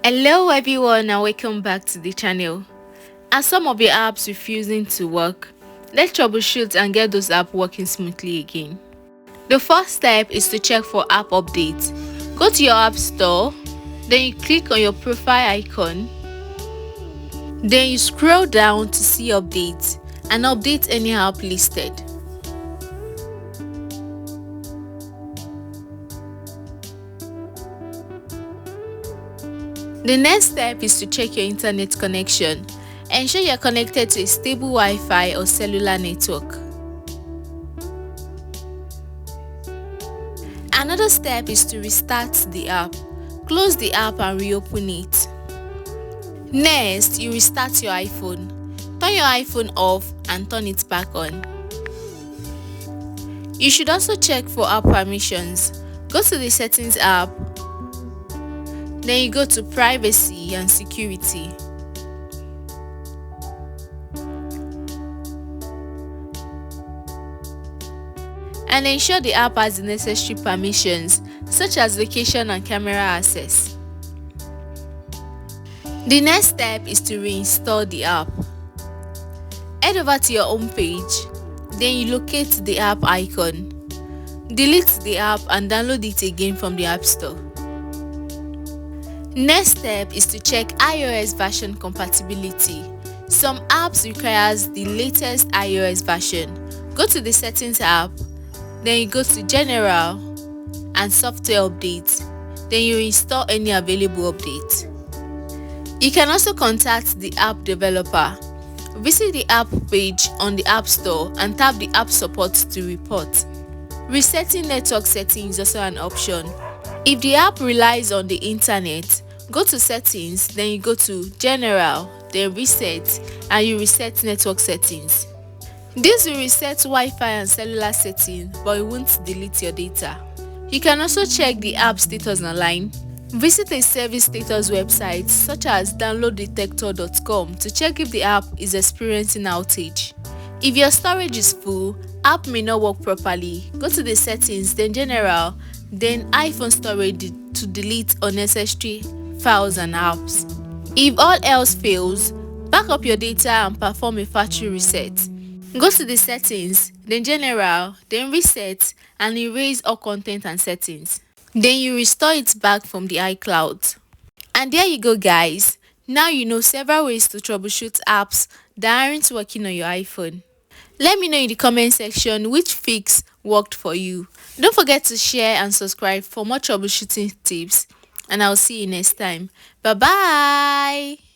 Hello everyone and welcome back to the channel. As some of your apps refusing to work, let's troubleshoot and get those apps working smoothly again. The first step is to check for app updates. Go to your app store, then you click on your profile icon, then you scroll down to see updates and update any app listed. The next step is to check your internet connection. Ensure you are connected to a stable Wi-Fi or cellular network. Another step is to restart the app. Close the app and reopen it. Next, you restart your iPhone. Turn your iPhone off and turn it back on. You should also check for app permissions. Go to the Settings app, then you go to Privacy and Security. And ensure the app has the necessary permissions such as location and camera access. The next step is to reinstall the app. Head over to your home page, then you locate the app icon. Delete the app and download it again from the App Store. Next step is to check iOS version compatibility. Some apps requires the latest iOS version. Go to the Settings app, then you go to General and Software Updates. Then you install any available update. You can also contact the app developer. Visit the app page on the App Store and tap the app support to report. Resetting network settings is also an option. If the app relies on the internet, go to Settings, then you go to General, then Reset, and you reset network settings. This will reset Wi-Fi and cellular settings, but it won't delete your data. You can also check the app status online. Visit a service status website such as downloaddetector.com to check if the app is experiencing outage. If your storage is full, app may not work properly. Go to the Settings, then General, then iPhone storage to delete unnecessary files and apps. If all else fails, back up your data and perform a factory reset. Go to the Settings, then General, then Reset and erase all content and settings. Then you restore it back from the iCloud. And there you go guys. Now you know several ways to troubleshoot apps that aren't working on your iPhone. Let me know in the comment section which fix worked for you. Don't forget to share and subscribe for more troubleshooting tips. And I'll see you next time. Bye bye.